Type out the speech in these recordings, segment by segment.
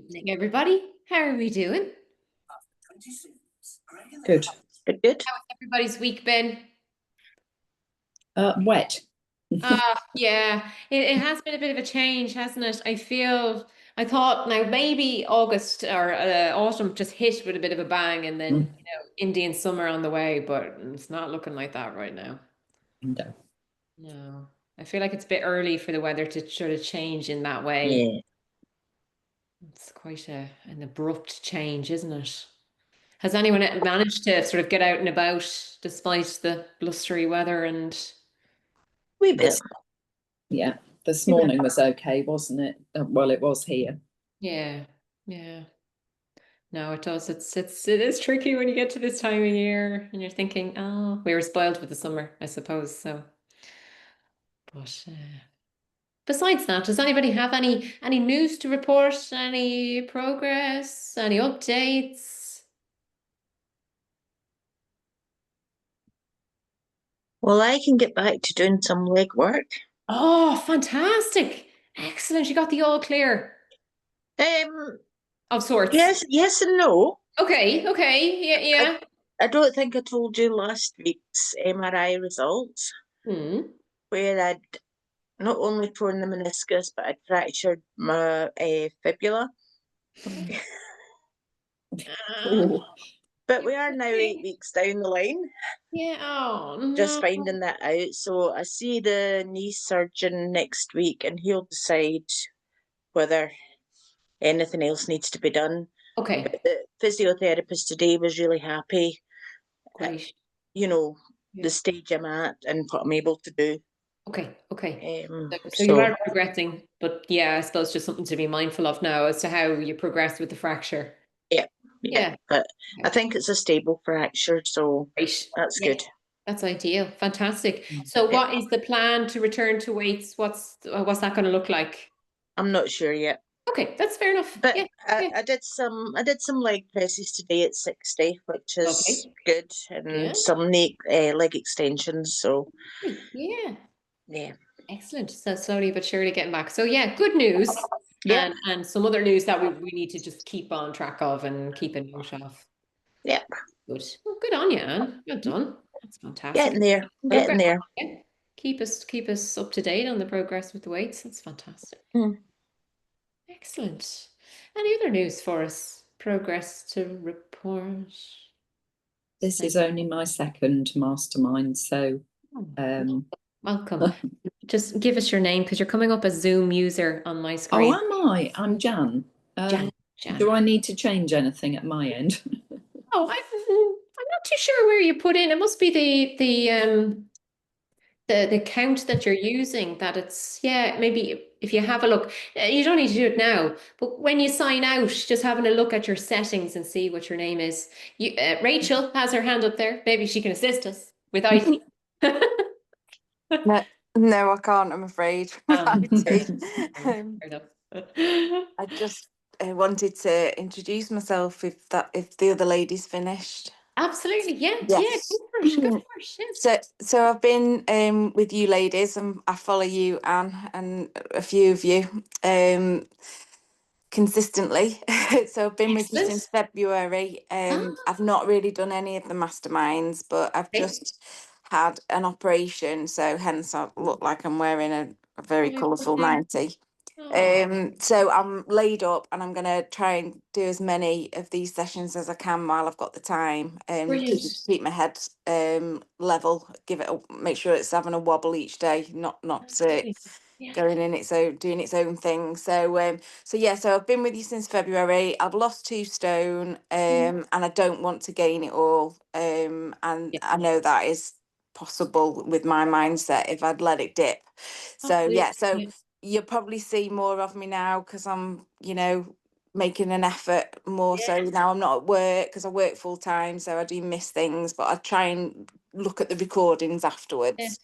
Evening, everybody. How are we doing? Good. Good. How's everybody's week been? Wet. Yeah, it has been a bit of a change, hasn't it? I thought now maybe August or autumn just hit with a bit of a bang and then, Indian summer on the way, but it's not looking like that right now. No. No, I feel like it's a bit early for the weather to sort of change in that way. Yeah. It's quite an abrupt change, isn't it? Has anyone managed to sort of get out and about despite the blustery weather and Wee bit. Yeah. This morning was okay, wasn't it? Well, it was here. yeah, yeah. No, it does. It is tricky when you get to this time of year and you're thinking, oh, we were spoiled with the summer, I suppose. So, but besides that, does anybody have any news to report? Any progress? Any updates? Well, I can get back to doing some legwork. Oh, fantastic! Excellent. You got the all clear Um, of sorts. yes and no. Okay, yeah, yeah. I don't think I told you last week's MRI results, where I'd not only torn the meniscus, but I'd fractured my fibula. Oh, But we are now 8 weeks down the line, Yeah, oh just no. finding that out. So I see the knee surgeon next week, and he'll decide whether anything else needs to be done. Okay, The physiotherapist today was really happy at, great. the Yeah. stage I'm at and what I'm able to do. Okay. So you So are progressing, but yeah, I suppose just something to be mindful of now as to how you progress with the fracture. yeah, Yeah, but I think it's a stable fracture, so great. that's Yeah, good. that's ideal. Fantastic. So Yeah, what is the plan to return to weights? What's that going to look like? I'm not sure yet, Okay, that's fair enough. but Yeah, yeah. I did some leg presses today at 60, which is Lovely. good, Yeah. and some leg extensions. So Yeah. yeah, Excellent. So slowly but surely getting back. So yeah, good news. yeah, And some other news that we need to just keep on track of and keep a note of. yeah, Good. Well, good on you, Anne. Well done. That's fantastic. getting there, getting Progress. there. Yeah. Keep us up to date on the progress with the weights. That's fantastic. Mm. Excellent. Any other news for us? Progress to report. this is only my second mastermind, so Welcome. Just give us your name because you're coming up as Zoom user on my screen. Oh, am I? I'm Jan. Jan. Do I need to change anything at my end? Oh, I'm not too sure where you put in. It must be the count that you're using. That it's maybe if you have a look, you don't need to do it now. But when you sign out, just having a look at your settings and see what your name is. Rachel has her hand up there. Maybe she can assist us with IT. No, I can't, I'm afraid. IT. Fair enough. I just wanted to introduce myself if the other lady's finished. Absolutely, yeah, Yes. go for it, go for it. Yes. So I've been with you ladies, and I follow you, Anne, and a few of you consistently. So I've been with you since February. I've not really done any of the masterminds, but I've just had an operation, so hence I look like I'm wearing a very colourful 90. So I'm laid up and I'm going to try and do as many of these sessions as I can while I've got the time, keep my head level, make sure it's having a wobble each day, not going in its own, doing its own thing. So I've been with you since February. I've lost 2 stone, and I don't want to gain it all, and I know that is possible with my mindset if I'd let it dip. So you'll probably see more of me now because I'm, making an effort more. So now I'm not at work because I work full time, so I do miss things, but I try and look at the recordings afterwards.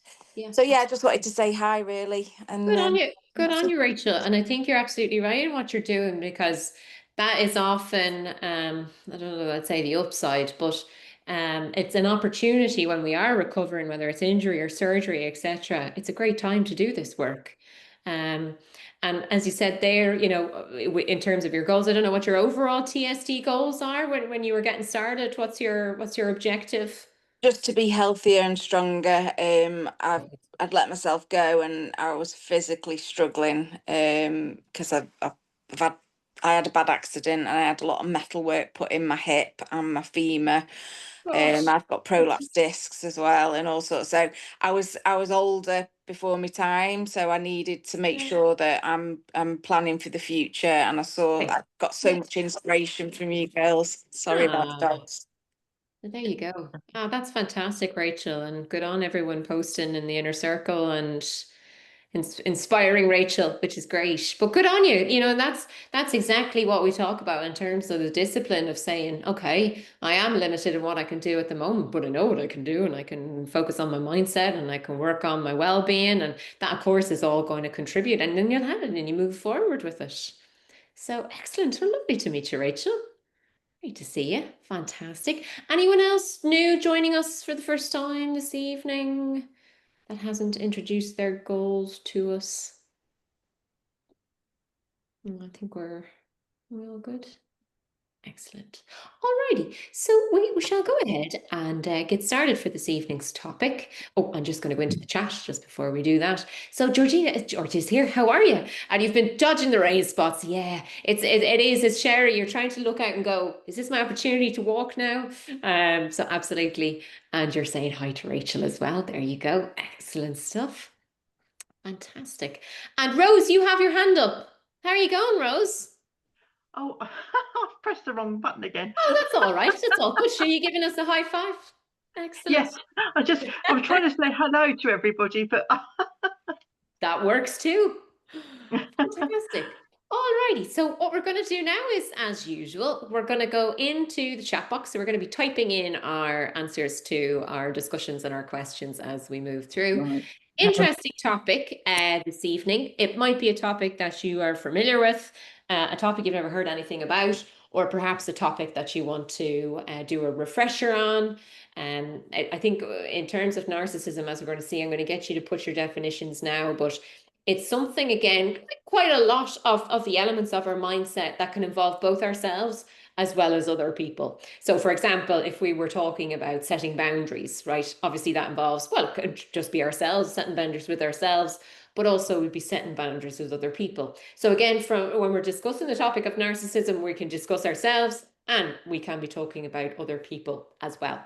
So I just wanted to say hi, really. And good on you, Rachel. And I think you're absolutely right in what you're doing because that is often, I don't know, I'd say the upside, but it's an opportunity when we are recovering, whether it's injury or surgery, etc. It's a great time to do this work. And as you said there, you know, in terms of your goals, I don't know what your overall TSD goals are when you were getting started. What's your objective? Just to be healthier and stronger. I'd let myself go, and I was physically struggling because I had a bad accident, and I had a lot of metal work put in my hip and my femur. I've got prolapse discs as well, and all sorts. So I was older before my time, so I needed to make sure that I'm planning for the future. And I got so much inspiration from you girls. Sorry about the dogs. There you go. Oh, that's fantastic, Rachel, and good on everyone posting in the inner circle and inspiring Rachel, which is great. But good on you. You know, that's exactly what we talk about in terms of the discipline of saying, okay, I am limited in what I can do at the moment, but I know what I can do, and I can focus on my mindset, and I can work on my well-being, and that, of course, is all going to contribute. And then you'll have it, and you move forward with it. So excellent. Well, lovely to meet you, Rachel. Great to see you. Fantastic. Anyone else new joining us for the first time this evening that hasn't introduced their goals to us? I think we're all good. Excellent. Alrighty, so we shall go ahead and get started for this evening's topic. Oh, I'm just going to go into the chat just before we do that. So George is here. How are you? And you've been dodging the rain spots. Yeah, it is. It's Sherry. You're trying to look out and go, is this my opportunity to walk now? So absolutely. And you're saying hi to Rachel as well. There you go. Excellent stuff. Fantastic. And Rose, you have your hand up. How are you going, Rose? Oh, I've pressed the wrong button again. Oh, that's all right. That's all good. Are you giving us a high five? Excellent. Yes, I was trying to say hello to everybody, but that works too. Fantastic. Alrighty, so what we're going to do now is, as usual, we're going to go into the chat box. So we're going to be typing in our answers to our discussions and our questions as we move through. Right. Interesting topic this evening. It might be a topic that you are familiar with, a topic you've never heard anything about, or perhaps a topic that you want to do a refresher on. I think in terms of narcissism, as we're going to see, I'm going to get you to put your definitions now, but it's something, again, quite a lot of the elements of our mindset that can involve both ourselves as well as other people. So, for example, if we were talking about setting boundaries, right? Obviously that involves, well, it could just be ourselves, setting boundaries with ourselves, but also we'd be setting boundaries with other people. So again, from when we're discussing the topic of narcissism, we can discuss ourselves and we can be talking about other people as well.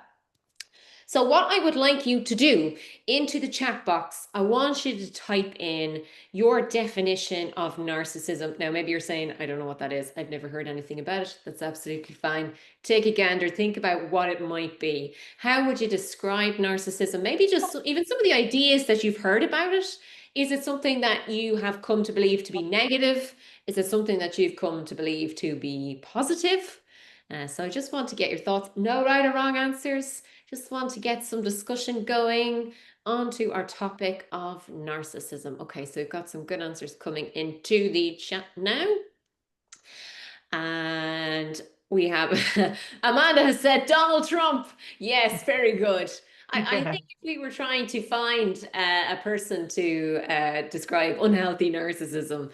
So what I would like you to do into the chat box, I want you to type in your definition of narcissism. Now, maybe you're saying, I don't know what that is. I've never heard anything about it. That's absolutely fine. Take a gander, think about what it might be. How would you describe narcissism? Maybe just even some of the ideas that you've heard about it. Is it something that you have come to believe to be negative? Is it something that you've come to believe to be positive? So I just want to get your thoughts. No right or wrong answers. Just want to get some discussion going onto our topic of narcissism. Okay, so we've got some good answers coming into the chat now. And we have Amanda has said Donald Trump. Yes, very good. I think if we were trying to find a person to describe unhealthy narcissism,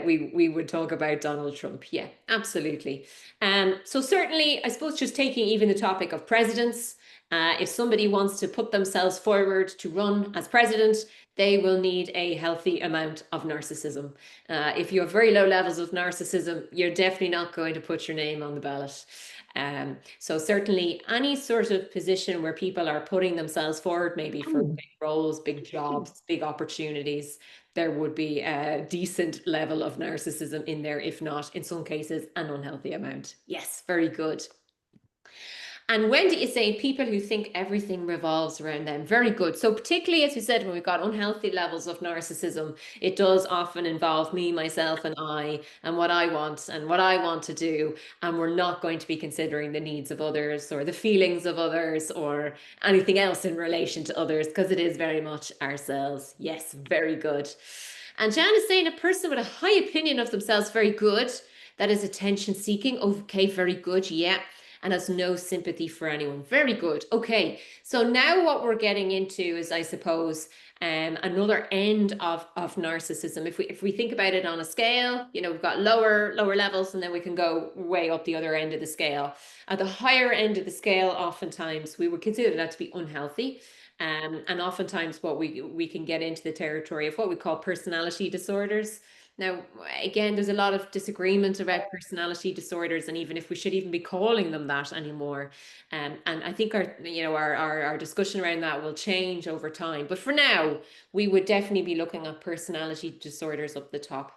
we would talk about Donald Trump. Yeah, absolutely. So certainly, I suppose just taking even the topic of presidents, if somebody wants to put themselves forward to run as president, they will need a healthy amount of narcissism. If you have very low levels of narcissism, you're definitely not going to put your name on the ballot. So certainly any sort of position where people are putting themselves forward, maybe for big roles, big jobs, big opportunities, there would be a decent level of narcissism in there, if not, in some cases, an unhealthy amount. Yes, very good. And Wendy is saying people who think everything revolves around them. Very good. So particularly, as we said, when we've got unhealthy levels of narcissism, it does often involve me, myself, and I, and what I want and what I want to do. And we're not going to be considering the needs of others or the feelings of others or anything else in relation to others, because it is very much ourselves. Yes, very good. And Jan is saying a person with a high opinion of themselves. Very good. That is attention seeking. Okay, very good. Yeah. and has no sympathy for anyone. Very good. Okay, so now what we're getting into is, I suppose, another end of narcissism. If we think about it on a scale, you know, we've got lower levels, and then we can go way up the other end of the scale. At the higher end of the scale, oftentimes we would consider that to be unhealthy. And oftentimes what we can get into the territory of what we call personality disorders. Now, again, there's a lot of disagreement about personality disorders, and even if we should even be calling them that anymore. And I think our discussion around that will change over time. But for now, we would definitely be looking at personality disorders up the top.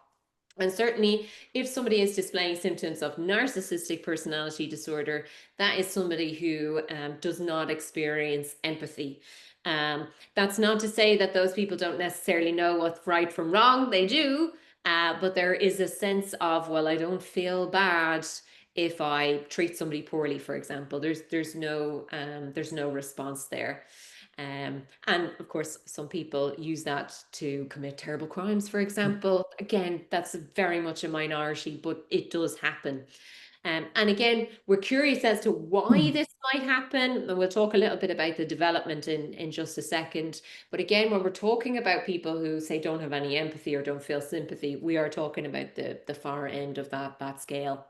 And certainly, if somebody is displaying symptoms of narcissistic personality disorder, that is somebody who does not experience empathy. That's not to say that those people don't necessarily know what's right from wrong. They do, but there is a sense of, well, I don't feel bad if I treat somebody poorly, for example. There's no response there. And of course, some people use that to commit terrible crimes, for example. Again, that's very much a minority, but it does happen. And again, we're curious as to why this might happen. And we'll talk a little bit about the development in just a second. But again, when we're talking about people who say don't have any empathy or don't feel sympathy, we are talking about the far end of that scale.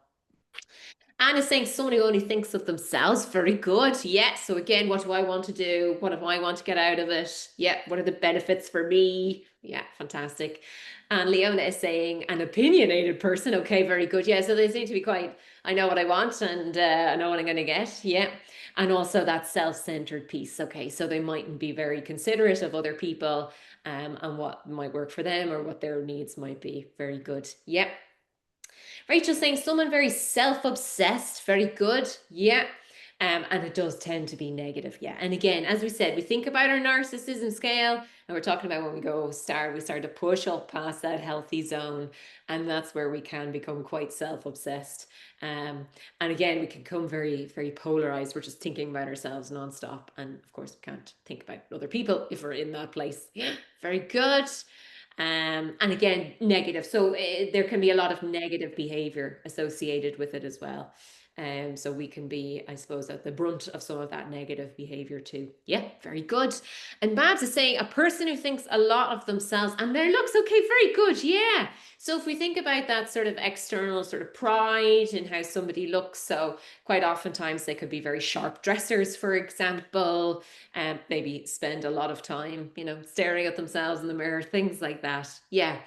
Anna's saying somebody only thinks of themselves. Very good. Yeah. So again, what do I want to do? What do I want to get out of it? Yeah. What are the benefits for me? Yeah. Fantastic. And Leona is saying an opinionated person. Okay. Very good. Yeah. So they seem to be quite, I know what I want, and I know what I'm going to get. Yeah. And also that self-centered piece. Okay. So they mightn't be very considerate of other people and what might work for them or what their needs might be. Very good. Yeah. Rachel's saying someone very self-obsessed. Very good. Yeah. And it does tend to be negative. Yeah. And again, as we said, we think about our narcissism scale, and we're talking about when we start to push up past that healthy zone. And that's where we can become quite self-obsessed. And again, we can become very, very polarized. We're just thinking about ourselves nonstop. And of course, we can't think about other people if we're in that place. Yeah. Very good. And again, negative. So there can be a lot of negative behavior associated with it as well. So we can be, I suppose, at the brunt of some of that negative behavior too. Yeah, very good. And Babs is saying a person who thinks a lot of themselves and their looks. Okay, very good. Yeah. So if we think about that sort of external sort of pride in how somebody looks, so quite oftentimes they could be very sharp dressers, for example, and maybe spend a lot of time, you know, staring at themselves in the mirror, things like that. Yeah.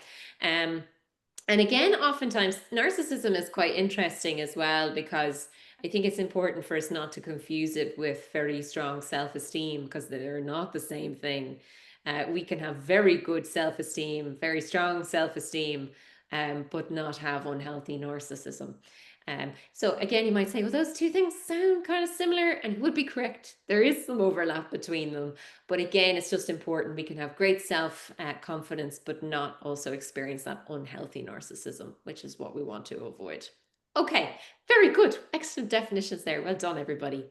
And again, oftentimes narcissism is quite interesting as well, because I think it's important for us not to confuse it with very strong self-esteem, because they're not the same thing. We can have very good self-esteem, very strong self-esteem, but not have unhealthy narcissism. So again, you might say, well, those two things sound kind of similar, and would be correct. There is some overlap between them. But again, it's just important. We can have great self-confidence, but not also experience that unhealthy narcissism, which is what we want to avoid. Okay, very good. Excellent definitions there. Well done, everybody.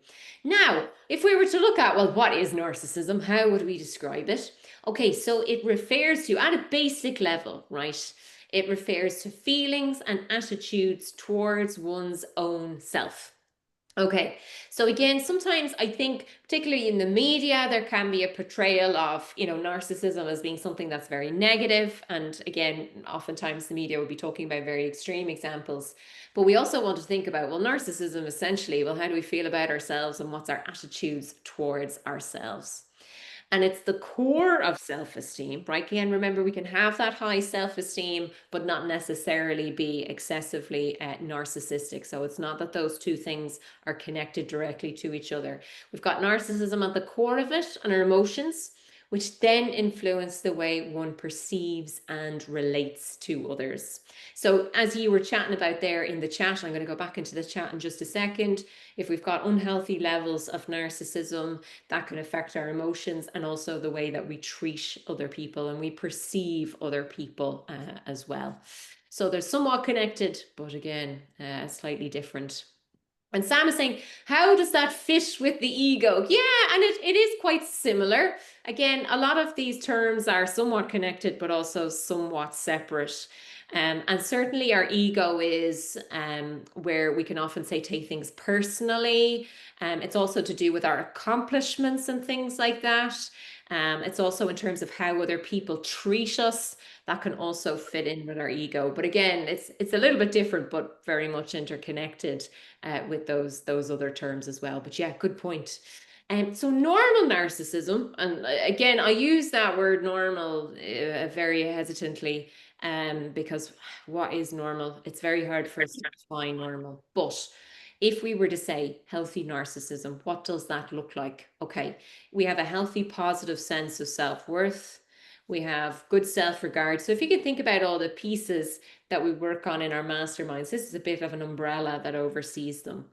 Now, if we were to look at, well, what is narcissism? How would we describe it? Okay, so it refers to, at a basic level, right? It refers to feelings and attitudes towards one's own self. Okay, so again, sometimes I think, particularly in the media, there can be a portrayal of, you know, narcissism as being something that's very negative. And again, oftentimes the media will be talking about very extreme examples. But we also want to think about, well, narcissism essentially, well, how do we feel about ourselves and what's our attitudes towards ourselves? And it's the core of self-esteem, right? Again, remember, we can have that high self-esteem, but not necessarily be excessively narcissistic. So it's not that those two things are connected directly to each other. We've got narcissism at the core of it, and our emotions, which then influence the way one perceives and relates to others. So as you were chatting about there in the chat, I'm going to go back into the chat in just a second. If we've got unhealthy levels of narcissism, that can affect our emotions and also the way that we treat other people and we perceive other people as well. So they're somewhat connected, but again, slightly different. And Sam is saying, how does that fit with the ego? Yeah, and it is quite similar. Again, a lot of these terms are somewhat connected, but also somewhat separate. And certainly our ego is where we can often say take things personally. It's also to do with our accomplishments and things like that. It's also in terms of how other people treat us. That can also fit in with our ego. But again, it's a little bit different, but very much interconnected with those other terms as well. But yeah, good point. So normal narcissism, and again, I use that word normal very hesitantly because what is normal? It's very hard for us to define normal. But if we were to say healthy narcissism, what does that look like? Okay, we have a healthy, positive sense of self-worth. We have good self-regard. So if you can think about all the pieces that we work on in our masterminds, this is a bit of an umbrella that oversees them.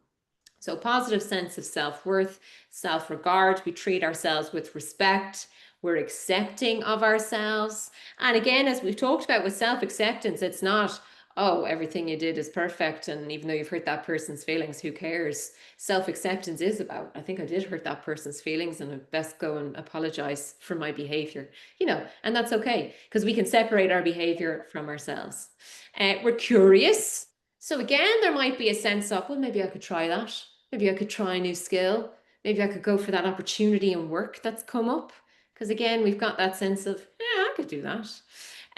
So positive sense of self-worth, self-regard, we treat ourselves with respect, we're accepting of ourselves. And again, as we've talked about with self-acceptance, it's not, oh, everything you did is perfect. And even though you've hurt that person's feelings, who cares? Self-acceptance is about, I think I did hurt that person's feelings and I best go and apologize for my behavior, and that's okay because we can separate our behavior from ourselves. We're curious. So again, there might be a sense of, well, maybe I could try that. Maybe I could try a new skill. Maybe I could go for that opportunity in work that's come up. Because again, we've got that sense of, yeah, I could do that.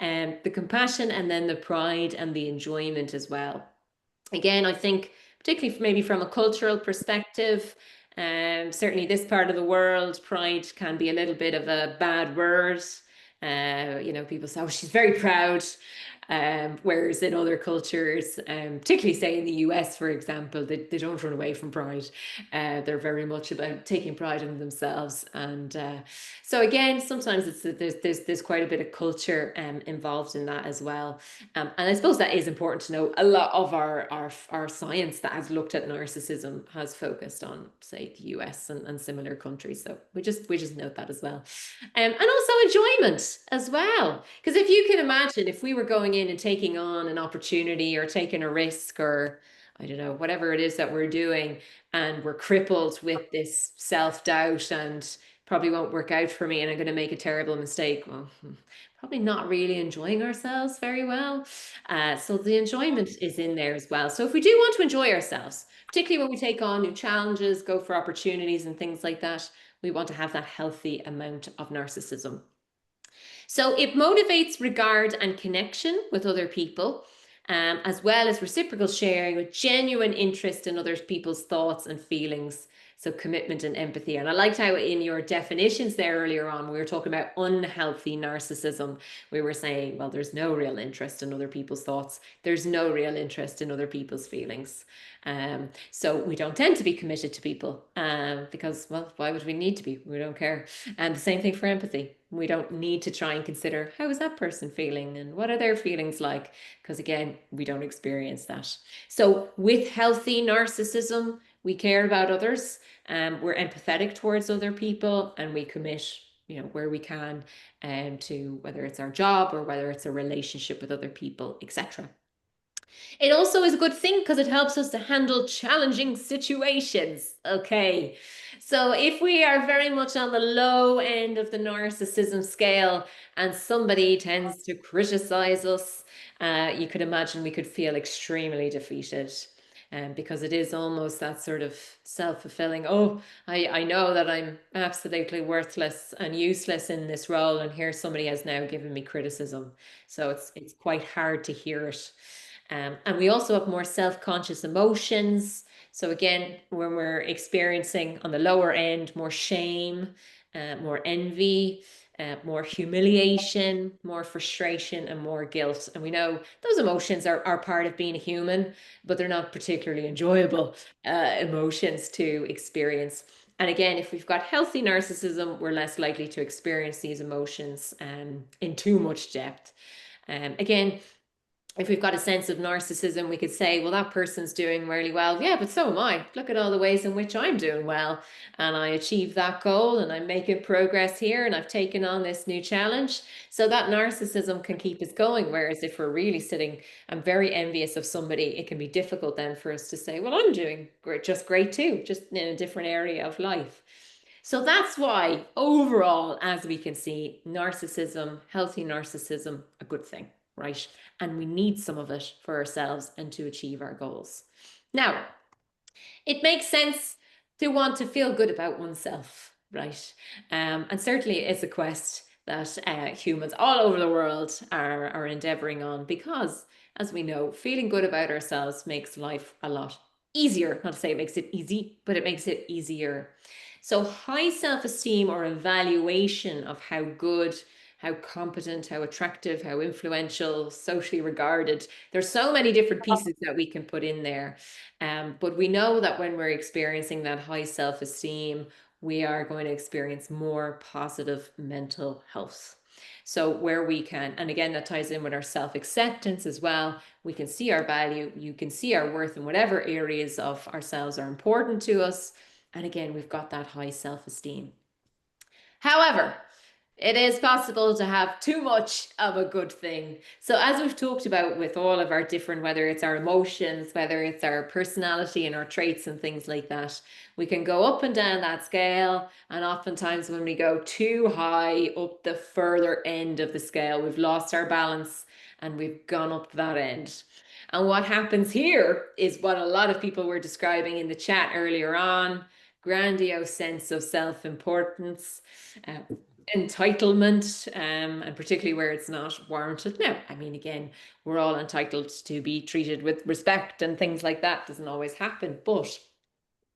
And the compassion and then the pride and the enjoyment as well. Again, I think particularly maybe from a cultural perspective, certainly this part of the world, pride can be a little bit of a bad word. People say, oh, she's very proud. Whereas in other cultures, particularly say in the US, for example, they don't run away from pride. They're very much about taking pride in themselves. And so again, sometimes there's quite a bit of culture involved in that as well. And I suppose that is important to know. A lot of our science that has looked at narcissism has focused on, say, the US and similar countries. So we just note that as well. And also enjoyment as well. Because if you can imagine, if we were going in and taking on an opportunity or taking a risk or, I don't know, whatever it is that we're doing, and we're crippled with this self-doubt and probably won't work out for me and I'm going to make a terrible mistake. Well, probably not really enjoying ourselves very well. So the enjoyment is in there as well. So if we do want to enjoy ourselves, particularly when we take on new challenges, go for opportunities and things like that, we want to have that healthy amount of narcissism. So it motivates regard and connection with other people, as well as reciprocal sharing with genuine interest in other people's thoughts and feelings. So commitment and empathy. And I liked how in your definitions there earlier on, we were talking about unhealthy narcissism. We were saying, well, there's no real interest in other people's thoughts. There's no real interest in other people's feelings. So we don't tend to be committed to people because, well, why would we need to be? We don't care. And the same thing for empathy. We don't need to try and consider how is that person feeling and what are their feelings like? Because again, we don't experience that. So with healthy narcissism, we care about others. We're empathetic towards other people and we commit, where we can to whether it's our job or whether it's a relationship with other people, etc. It also is a good thing because it helps us to handle challenging situations. Okay, so if we are very much on the low end of the narcissism scale and somebody tends to criticize us, you could imagine we could feel extremely defeated. Because it is almost that sort of self-fulfilling, oh, I know that I'm absolutely worthless and useless in this role, and here somebody has now given me criticism. So it's quite hard to hear it. And we also have more self-conscious emotions. So again, when we're experiencing on the lower end, more shame, more envy, more humiliation, more frustration, and more guilt. And we know those emotions are part of being a human, but they're not particularly enjoyable emotions to experience. And again, if we've got healthy narcissism, we're less likely to experience these emotions in too much depth. Again, if we've got a sense of narcissism, we could say, well, that person's doing really well. Yeah, but so am I. Look at all the ways in which I'm doing well. And I achieved that goal and I'm making progress here and I've taken on this new challenge. So that narcissism can keep us going. Whereas if we're really sitting and very envious of somebody, it can be difficult then for us to say, well, I'm doing great, just great too, just in a different area of life. So that's why overall, as we can see, narcissism, healthy narcissism, a good thing, right? And we need some of it for ourselves and to achieve our goals. Now, it makes sense to want to feel good about oneself, right? And certainly it's a quest that humans all over the world are endeavoring on, because as we know, feeling good about ourselves makes life a lot easier. Not to say it makes it easy, but it makes it easier. So high self-esteem or evaluation of how good, how competent, how attractive, how influential, socially regarded. There's so many different pieces that we can put in there. But we know that when we're experiencing that high self-esteem, we are going to experience more positive mental health. So where we can, and again, that ties in with our self-acceptance as well, we can see our value, you can see our worth in whatever areas of ourselves are important to us. And again, we've got that high self-esteem. However, it is possible to have too much of a good thing. So as we've talked about with all of our different, whether it's our emotions, whether it's our personality and our traits and things like that, we can go up and down that scale. And oftentimes when we go too high up the further end of the scale, we've lost our balance and we've gone up that end. And what happens here is what a lot of people were describing in the chat earlier on: grandiose sense of self-importance, entitlement, and particularly where it's not warranted. Now, I mean, again, we're all entitled to be treated with respect and things like that. Doesn't always happen, but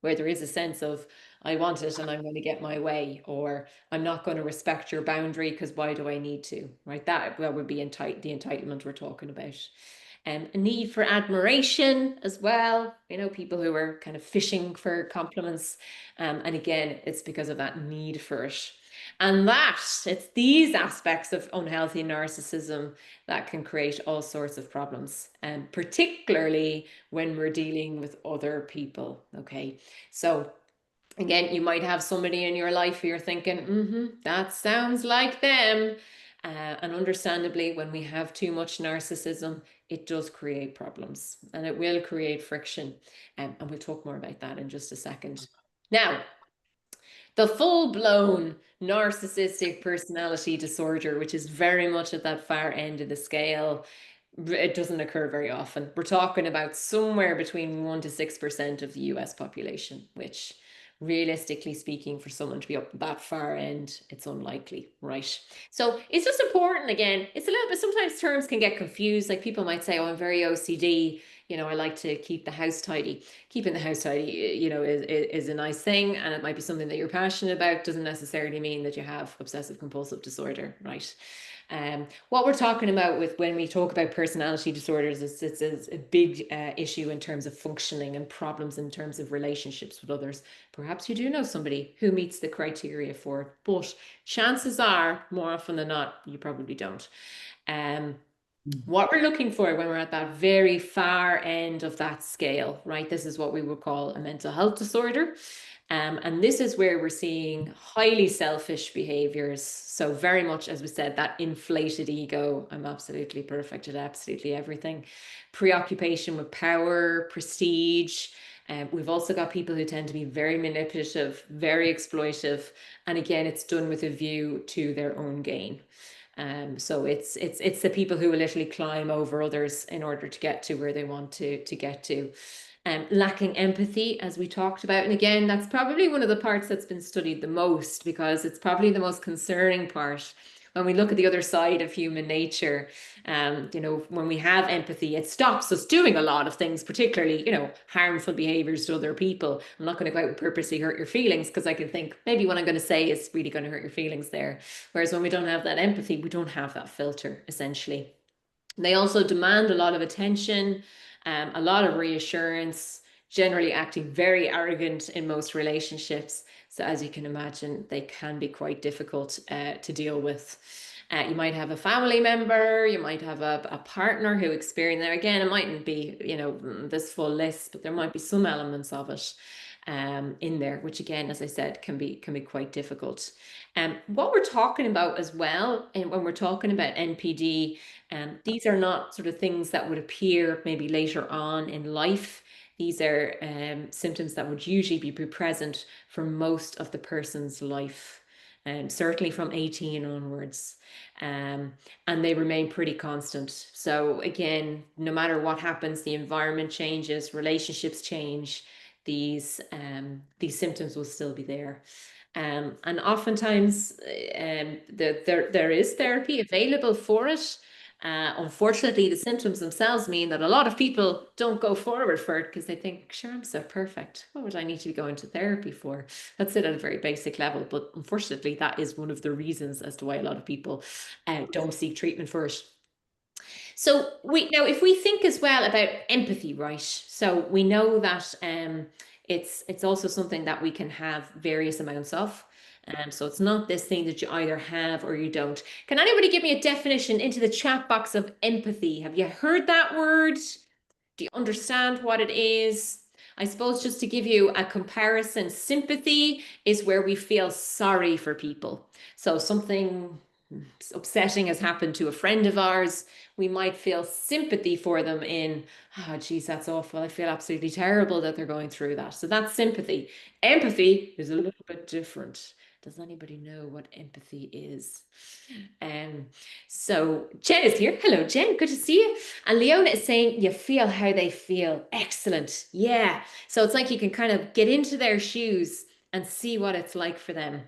where there is a sense of, I want it and I'm going to get my way, or I'm not going to respect your boundary because why do I need to, right? That would be the entitlement we're talking about. A need for admiration as well. You know, people who are kind of fishing for compliments. And again, it's because of that need for it. And it's these aspects of unhealthy narcissism that can create all sorts of problems, and particularly when we're dealing with other people. Okay, so again, you might have somebody in your life who you're thinking, that sounds like them. And understandably, when we have too much narcissism, it does create problems and it will create friction. And we'll talk more about that in just a second. Now, the full-blown narcissistic personality disorder, which is very much at that far end of the scale, it doesn't occur very often. We're talking about somewhere between 1% to 6% of the US population, which realistically speaking, for someone to be up that far end, it's unlikely, right? So it's just important. Again, it's a little bit, sometimes terms can get confused. Like people might say, oh, I'm very OCD, you know, I like to keep the house tidy. Keeping the house tidy, you know, is a nice thing, and it might be something that you're passionate about. Doesn't necessarily mean that you have obsessive compulsive disorder, right? What we're talking about with when we talk about personality disorders is it's a big issue in terms of functioning and problems in terms of relationships with others. Perhaps you do know somebody who meets the criteria for it, but chances are, more often than not, you probably don't. What we're looking for when we're at that very far end of that scale, right? This is what we would call a mental health disorder. And this is where we're seeing highly selfish behaviors. So very much, as we said, that inflated ego. I'm absolutely perfect at absolutely everything. Preoccupation with power, prestige. We've also got people who tend to be very manipulative, very exploitive. And again, it's done with a view to their own gain. So it's the people who will literally climb over others in order to get to where they want to get to. Lacking empathy, as we talked about. And again, that's probably one of the parts that's been studied the most, because it's probably the most concerning part. When we look at the other side of human nature, you know, when we have empathy, it stops us doing a lot of things, particularly, you know, harmful behaviors to other people. I'm not going to go out and purposely hurt your feelings, because I can think maybe what I'm going to say is really going to hurt your feelings there. Whereas when we don't have that empathy, we don't have that filter, essentially. They also demand a lot of attention, a lot of reassurance, generally acting very arrogant in most relationships. So as you can imagine, they can be quite difficult to deal with. You might have a family member, you might have a partner who experienced there. Again, it mightn't be, you know, this full list, but there might be some elements of it in there, which again, as I said, can be quite difficult. What we're talking about as well, and when we're talking about NPD, these are not sort of things that would appear maybe later on in life. These are symptoms that would usually be present for most of the person's life, certainly from 18 onwards, and they remain pretty constant. So again, no matter what happens, the environment changes, relationships change, these symptoms will still be there. And oftentimes there is therapy available for it. Unfortunately, the symptoms themselves mean that a lot of people don't go forward for it because they think, sure, I'm so perfect. What would I need to be going to therapy for? That's it at a very basic level. But unfortunately, that is one of the reasons as to why a lot of people don't seek treatment for it. So now, if we think as well about empathy, right? So we know that it's also something that we can have various amounts of. So it's not this thing that you either have or you don't. Can anybody give me a definition into the chat box of empathy? Have you heard that word? Do you understand what it is? I suppose just to give you a comparison, sympathy is where we feel sorry for people. So something upsetting has happened to a friend of ours, we might feel sympathy for them in, oh, geez, that's awful. I feel absolutely terrible that they're going through that. So that's sympathy. Empathy is a little bit different. Does anybody know what empathy is? So Jen is here. Hello, Jen. Good to see you. And Leona is saying you feel how they feel. Excellent. Yeah. So it's like you can kind of get into their shoes and see what it's like for them.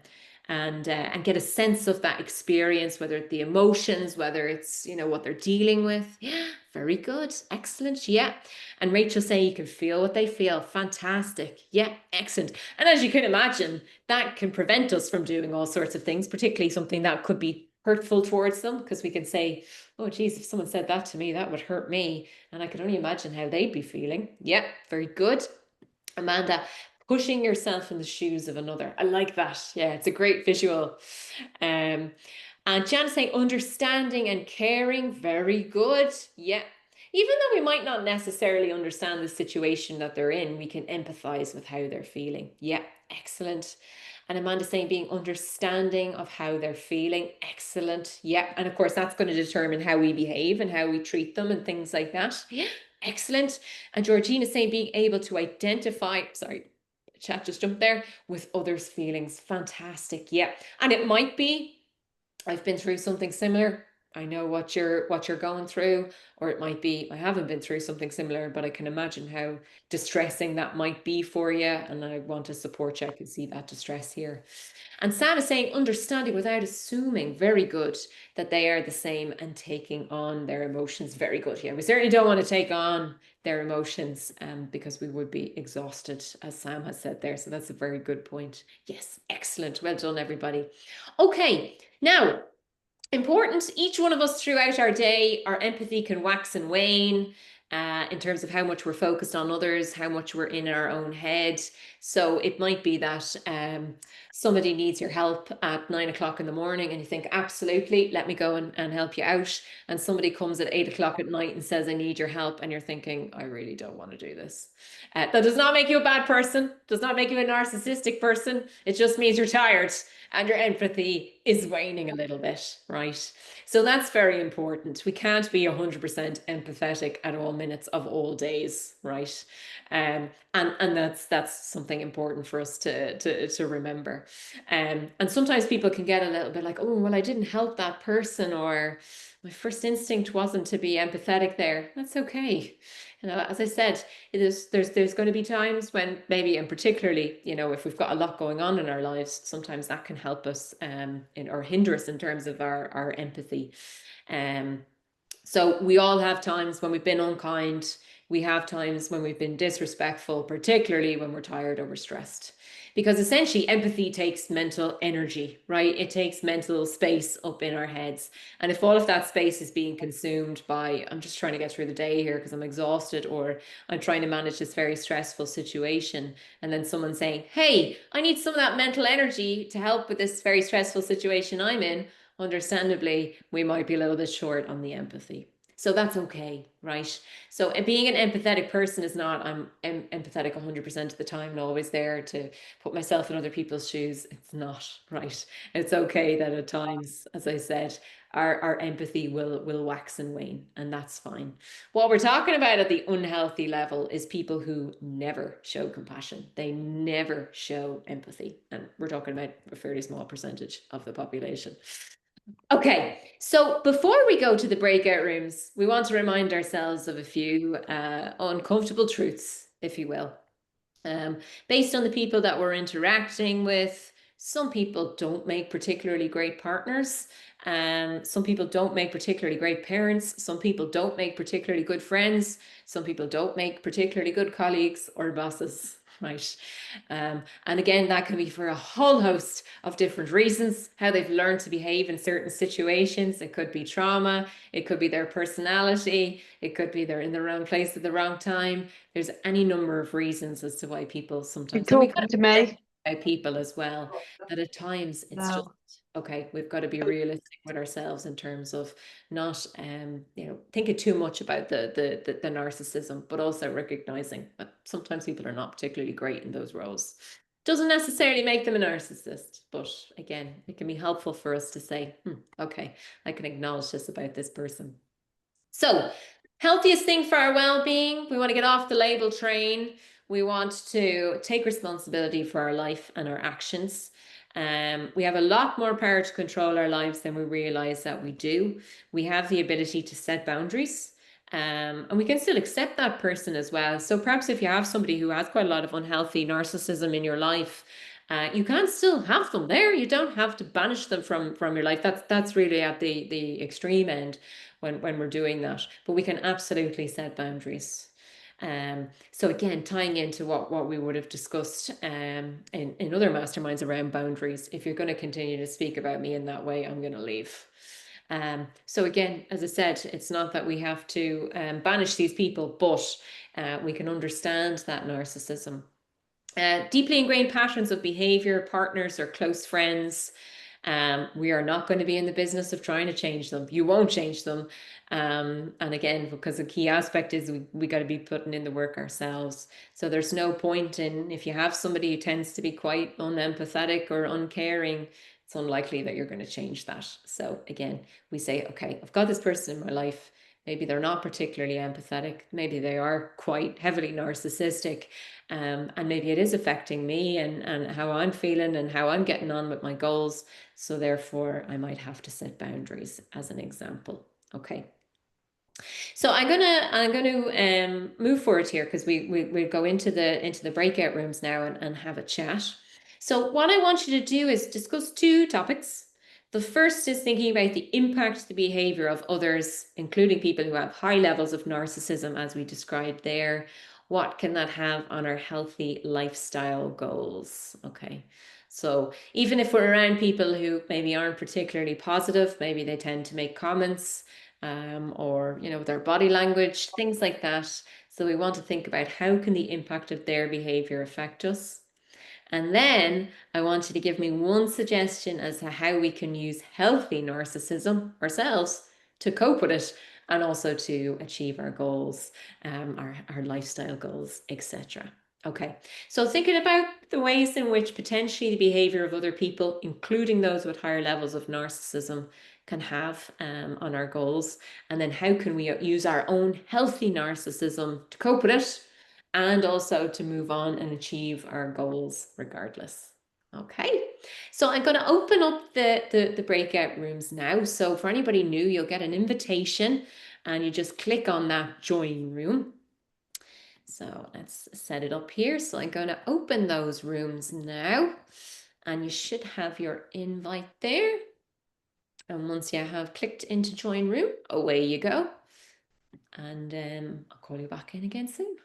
And get a sense of that experience, whether it's the emotions, whether it's, you know, what they're dealing with. Yeah, very good. Excellent. Yeah. And Rachel saying you can feel what they feel. Fantastic. Yeah, excellent. And as you can imagine, that can prevent us from doing all sorts of things, particularly something that could be hurtful towards them, because we can say, oh, geez, if someone said that to me, that would hurt me. And I can only imagine how they'd be feeling. Yeah, very good. Amanda, pushing yourself in the shoes of another. I like that. Yeah, it's a great visual. And Jan saying understanding and caring. Very good. Yeah. Even though we might not necessarily understand the situation that they're in, we can empathize with how they're feeling. Yeah, excellent. And Amanda saying being understanding of how they're feeling. Excellent. Yeah. And of course, that's going to determine how we behave and how we treat them and things like that. Yeah. Excellent. And Georgina saying being able to identify, sorry, chat just jumped there, with others' feelings. Fantastic. Yeah. And it might be, I've been through something similar. I know what you're going through, or it might be, I haven't been through something similar, but I can imagine how distressing that might be for you. And I want to support you. I can see that distress here. And Sam is saying understanding without assuming. Very good. That they are the same and taking on their emotions. Very good. Yeah, we certainly don't want to take on their emotions because we would be exhausted, as Sam has said there. So that's a very good point. Yes, excellent. Well done, everybody. Okay, now, important, each one of us throughout our day, our empathy can wax and wane in terms of how much we're focused on others, how much we're in our own head. So it might be that somebody needs your help at 9 o'clock in the morning and you think, absolutely, let me go and help you out. And somebody comes at 8 o'clock at night and says, I need your help. And you're thinking, I really don't want to do this. That does not make you a bad person, does not make you a narcissistic person. It just means you're tired and your empathy is waning a little bit, right? So that's very important. We can't be 100% empathetic at all minutes of all days, right? And that's something important for us to remember. And sometimes people can get a little bit like, oh, well, I didn't help that person, or my first instinct wasn't to be empathetic there. That's okay. You know, as I said, there's going to be times when maybe, and particularly, you know, if we've got a lot going on in our lives, sometimes that can help us or hinder us in terms of our empathy. So we all have times when we've been unkind. We have times when we've been disrespectful, particularly when we're tired or we're stressed. Because essentially empathy takes mental energy, right? It takes mental space up in our heads. And if all of that space is being consumed by, I'm just trying to get through the day here because I'm exhausted, or I'm trying to manage this very stressful situation, and then someone saying, hey, I need some of that mental energy to help with this very stressful situation I'm in, understandably, we might be a little bit short on the empathy. So that's okay, right? So being an empathetic person is not, I'm empathetic 100% of the time and always there to put myself in other people's shoes. It's not, right? It's okay that at times, as I said, our empathy will wax and wane, and that's fine. What we're talking about at the unhealthy level is people who never show compassion. They never show empathy. And we're talking about a fairly small percentage of the population. Okay, so before we go to the breakout rooms, we want to remind ourselves of a few uncomfortable truths, if you will. Based on the people that we're interacting with, some people don't make particularly great partners. Some people don't make particularly great parents. Some people don't make particularly good friends. Some people don't make particularly good colleagues or bosses. Right. And again, that can be for a whole host of different reasons, how they've learned to behave in certain situations. It could be trauma. It could be their personality. It could be they're in the wrong place at the wrong time. There's any number of reasons as to why people sometimes You're talking to me. People as well, that at times it's just okay, we've got to be realistic with ourselves in terms of not thinking too much about the narcissism, but also recognizing that sometimes people are not particularly great in those roles. Doesn't necessarily make them a narcissist, but again, it can be helpful for us to say, okay, I can acknowledge this about this person. So healthiest thing for our well-being, we want to get off the label train. We want to take responsibility for our life and our actions. We have a lot more power to control our lives than we realize that we do. We have the ability to set boundaries, and we can still accept that person as well. So perhaps if you have somebody who has quite a lot of unhealthy narcissism in your life, you can still have them there. You don't have to banish them from your life. That's really at the extreme end when we're doing that. But we can absolutely set boundaries. So again, tying into what we would have discussed in other masterminds around boundaries, if you're going to continue to speak about me in that way, I'm going to leave. So again, as I said, it's not that we have to banish these people, but we can understand that narcissism. Deeply ingrained patterns of behavior, partners or close friends. We are not going to be in the business of trying to change them. You won't change them. And again, because the key aspect is we got to be putting in the work ourselves. So there's no point in, if you have somebody who tends to be quite unempathetic or uncaring, it's unlikely that you're going to change that. So again, we say, okay, I've got this person in my life. Maybe they're not particularly empathetic. Maybe they are quite heavily narcissistic. And maybe it is affecting me and how I'm feeling and how I'm getting on with my goals. So therefore, I might have to set boundaries as an example. Okay. So I'm gonna move forward here because we go into the breakout rooms now and have a chat. So what I want you to do is discuss two topics. The first is thinking about the impact of the behavior of others, including people who have high levels of narcissism, as we described there. What can that have on our healthy lifestyle goals? Okay. So even if we're around people who maybe aren't particularly positive, maybe they tend to make comments or, their body language, things like that. So we want to think about how can the impact of their behavior affect us? And then I want you to give me one suggestion as to how we can use healthy narcissism ourselves to cope with it and also to achieve our goals, our lifestyle goals, etc. Okay, so thinking about the ways in which potentially the behavior of other people, including those with higher levels of narcissism, can have on our goals, and then how can we use our own healthy narcissism to cope with it and also to move on and achieve our goals regardless. Okay, so I'm going to open up the breakout rooms now. So for anybody new, you'll get an invitation and you just click on that join room. So let's set it up here. So I'm going to open those rooms now and you should have your invite there. And once you have clicked into join room, away you go. And I'll call you back in again soon.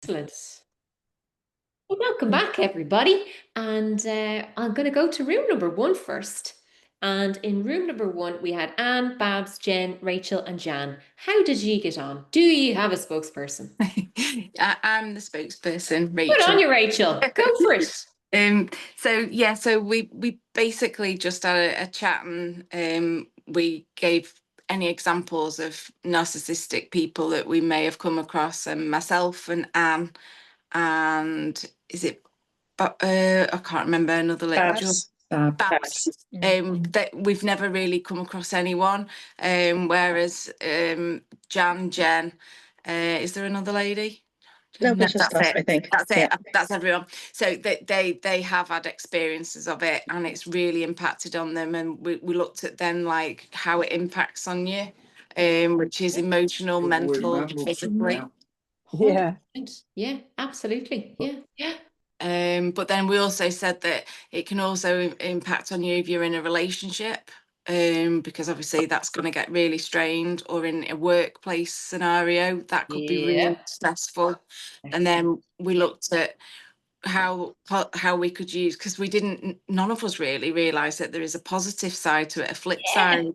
Excellent. Well, welcome back, everybody. And I'm going to go to room number 1 first. And in room number 1, we had Anne, Babs, Jen, Rachel, and Jan. How did you get on? Do you have a spokesperson? I'm the spokesperson, Rachel. Good on you, Rachel. Go for it. So we basically just had a chat, and we gave any examples of narcissistic people that we may have come across, and myself and Anne, and is it I can't remember another lecture. Babs. That we've never really come across anyone, whereas Jen, is there another lady? No, No, it's just that's us, it. I think. That's it. Yeah. That's everyone. So they have had experiences of it, and it's really impacted on them. And we looked at then like how it impacts on you, which is emotional, mental, physically. Yeah. 100%. Yeah, absolutely. Yeah, yeah. But then we also said that it can also impact on you if you're in a relationship, because obviously that's going to get really strained, or in a workplace scenario that could be really stressful. And then we looked at how we could use, because none of us really realised that there is a positive side to it, a flip side.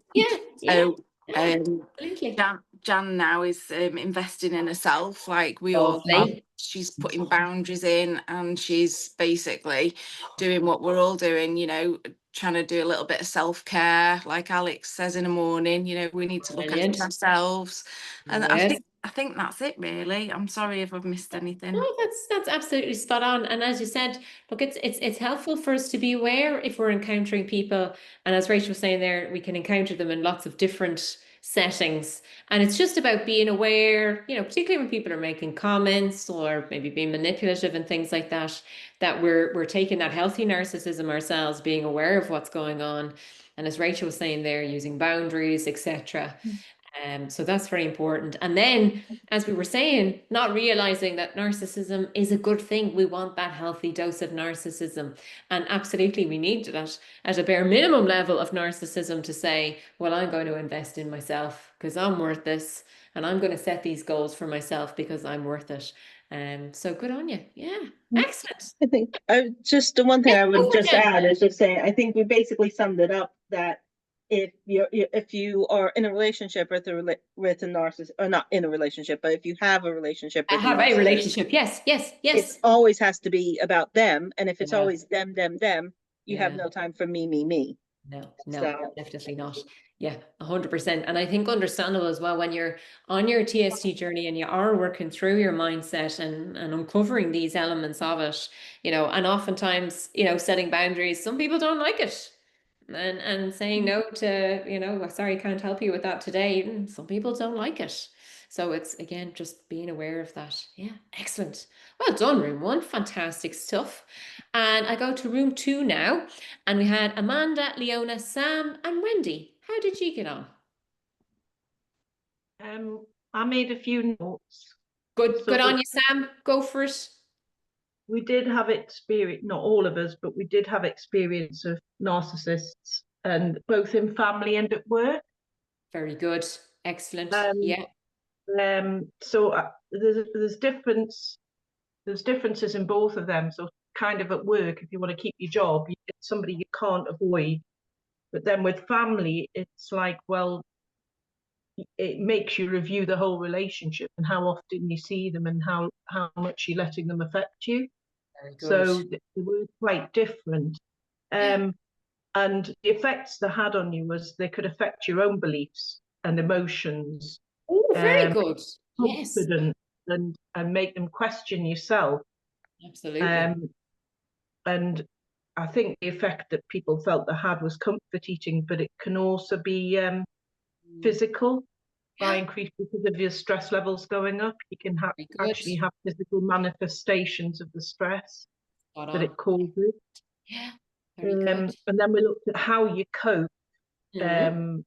So absolutely. Jan now is investing in herself, like we all Lovely. are. She's putting boundaries in, and she's basically doing what we're all doing, you know, trying to do a little bit of self-care, like Alex says in the morning, you know, we need to look Brilliant. after ourselves. And Yes. I think that's it really. I'm sorry if I've missed anything. No, that's absolutely spot on. And as you said, look, it's helpful for us to be aware if we're encountering people. And as Rachel was saying there, we can encounter them in lots of different settings. And it's just about being aware, you know, particularly when people are making comments or maybe being manipulative and things like that, that we're taking that healthy narcissism ourselves, being aware of what's going on. And as Rachel was saying there, using boundaries, etc. So that's very important. And then, as we were saying, not realizing that narcissism is a good thing. We want that healthy dose of narcissism. And absolutely, we need that at a bare minimum level of narcissism to say, well, I'm going to invest in myself because I'm worth this. And I'm going to set these goals for myself because I'm worth it. So good on you. Yeah. Excellent. I think just the one thing I would just add is just say, I think we basically summed it up that if you are in a relationship with a narcissist, or not in a relationship, but if you have a relationship with Have a relationship. Yes. it always has to be about them. And if it's Yeah. always them, you have no time for me. No, So- definitely not. Yeah, 100%. And I think understandable as well when you're on your TST journey and you are working through your mindset and uncovering these elements of it, you know, and oftentimes, you know, setting boundaries, some people don't like it. And saying no to, you know, sorry, can't help you with that today. Some people don't like it. So it's, again, just being aware of that. Yeah, excellent. Well done, room one. Fantastic stuff. And I go to room two now. And we had Amanda, Leona, Sam, and Wendy. How did you get on? I made a few notes. Good on you, Sam. Go for it. We did have experience, not all of us, but we did have experience of narcissists, and both in family and at work. Very good. Excellent. Yeah. So there's differences in both of them. So kind of at work, if you want to keep your job, it's somebody you can't avoid. But then with family, it's like, well, it makes you review the whole relationship and how often you see them and how much you're letting them affect you. Very good. So they were quite different. And the effects they had on you was they could affect your own beliefs and emotions. Oh, very good. Yes. Confidence and make them question yourself. Absolutely. And I think the effect that people felt they had was comfort eating, but it can also be physical by increased because of your stress levels going up. You can actually have physical manifestations of the stress that it causes. Yeah, very good. And then we looked at how you cope and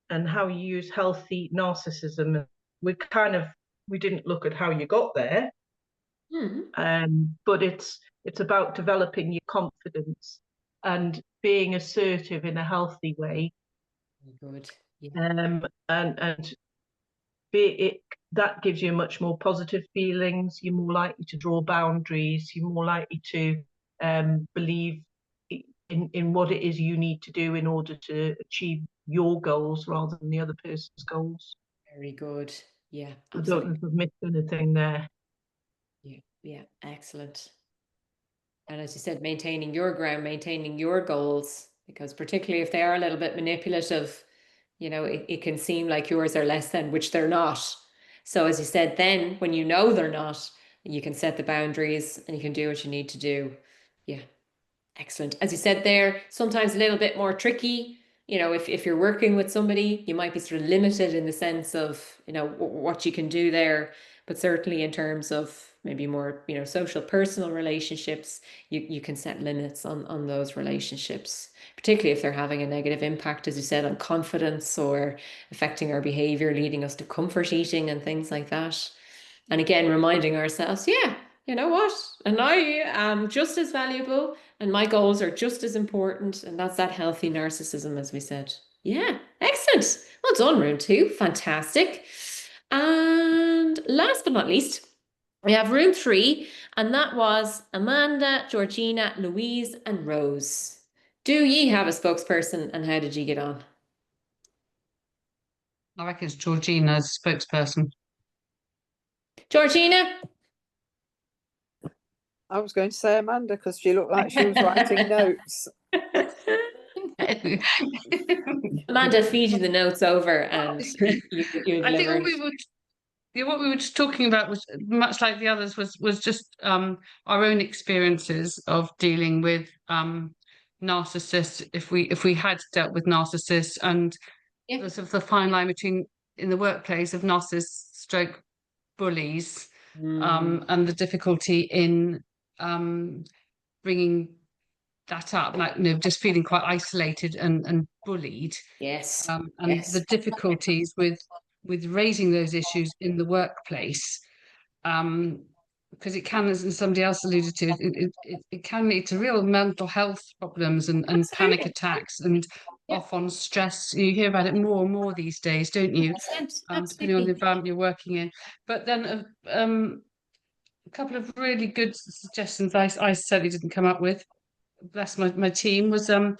how you use healthy narcissism. We didn't look at how you got there, but it's about developing your confidence and being assertive in a healthy way. Very good. Yeah. And that gives you much more positive feelings. You're more likely to draw boundaries. You're more likely to believe in what it is you need to do in order to achieve your goals rather than the other person's goals. Very good. Yeah, absolutely. I don't know if I've missed anything there. Yeah, excellent. And as you said, maintaining your ground, maintaining your goals, because particularly if they are a little bit manipulative, you know, it can seem like yours are less than, which they're not. So as you said, then when you know they're not, you can set the boundaries and you can do what you need to do. Yeah. Excellent. As you said there, sometimes a little bit more tricky. You know, if you're working with somebody, you might be sort of limited in the sense of, you know, what you can do there. But certainly in terms of maybe more, you know, social, personal relationships, you can set limits on those relationships, particularly if they're having a negative impact, as you said, on confidence or affecting our behavior, leading us to comfort eating and things like that. And again, reminding ourselves, yeah, you know what? And I am just as valuable and my goals are just as important. And that's that healthy narcissism, as we said. Yeah, excellent. Well done, room 2. Fantastic. And last but not least, we have room 3, and that was Amanda, Georgina, Louise, and Rose. Do ye have a spokesperson, and how did you get on? I reckon it's Georgina's spokesperson. Georgina? I was going to say Amanda because she looked like she was writing notes. Amanda, feed you the notes over and you I think deliver. what we were just talking about was much like the others was just our own experiences of dealing with narcissists if we had dealt with narcissists, and the sort of the fine line between in the workplace of narcissists stroke bullies, and the difficulty in bringing that up, like, you know, just feeling quite isolated and bullied. Yes. And Yes. the difficulties with raising those issues in the workplace, because it can, as somebody else alluded to, it can lead to real mental health problems and panic attacks and off on stress. You hear about it more and more these days, don't you? Depending on the environment you're working in. But then a couple of really good suggestions I certainly didn't come up with. Bless my team, was having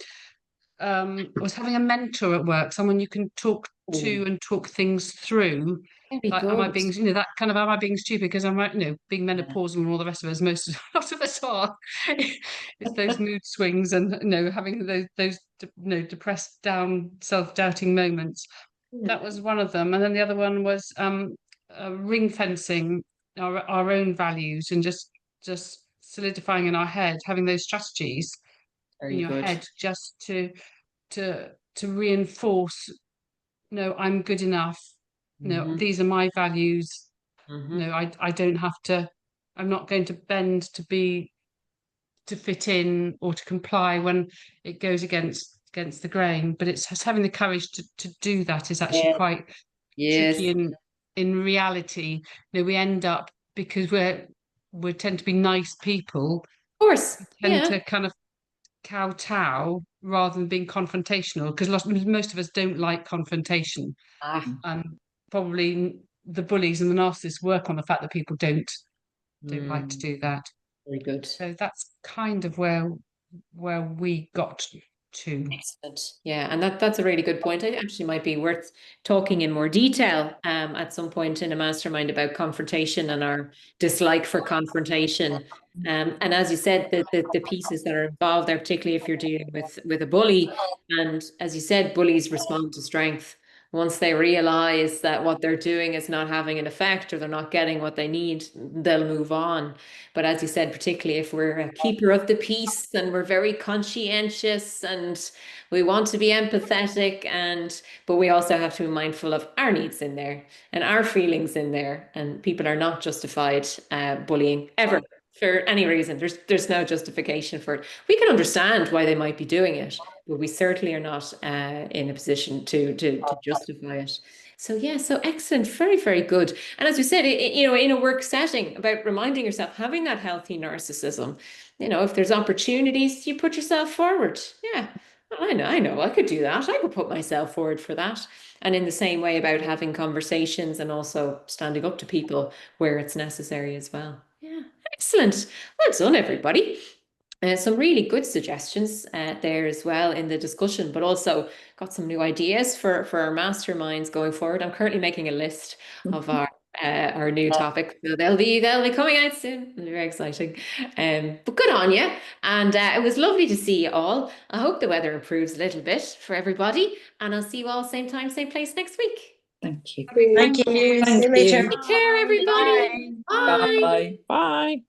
a mentor at work, someone you can talk to and talk things through. Like, am I being, you know, that kind of, am I being stupid because I'm, you know, being menopausal and all the rest of us, a lot of us are. It's those mood swings and, you know, having those you know, depressed, down, self-doubting moments. That was one of them. And then the other one was ring fencing our own values and just solidifying in our head, having those strategies in your head just to reinforce, no, I'm good enough. No, these are my values. No, I don't have to, I'm not going to bend to fit in or to comply when it goes against the grain. But it's just having the courage to do that is actually quite tricky in reality. You know, we end up, because we tend to be nice people, Of course, tend to kind of kowtow rather than being confrontational, because most of us don't like confrontation. And probably the bullies and the narcissists work on the fact that people don't like to do that. Very good. So that's kind of where we got to. Excellent. Yeah, and that's a really good point. It actually might be worth talking in more detail at some point in a mastermind about confrontation and our dislike for confrontation. And as you said, the pieces that are involved there, particularly if you're dealing with a bully, and as you said, bullies respond to strength. Once they realize that what they're doing is not having an effect or they're not getting what they need, they'll move on. But as you said, particularly if we're a keeper of the peace and we're very conscientious and we want to be empathetic, but we also have to be mindful of our needs in there and our feelings in there. And people are not justified bullying ever for any reason. There's no justification for it. We can understand why they might be doing it, but we certainly are not in a position to justify it. So yeah, so excellent, very, very good. And as we said, you know, in a work setting, about reminding yourself, having that healthy narcissism, you know, if there's opportunities, you put yourself forward. Yeah, I know, I could do that. I could put myself forward for that. And in the same way about having conversations and also standing up to people where it's necessary as well. Yeah, excellent. Well done, everybody. Some really good suggestions there as well in the discussion, but also got some new ideas for our masterminds going forward. I'm currently making a list of our our new topic. So they'll be coming out soon. Very exciting. But good on you. And it was lovely to see you all. I hope the weather improves a little bit for everybody. And I'll see you all same time, same place next week. Thank you. Thank you. See you Thank later. you. Take care, everybody. Bye. Bye. Bye. Bye.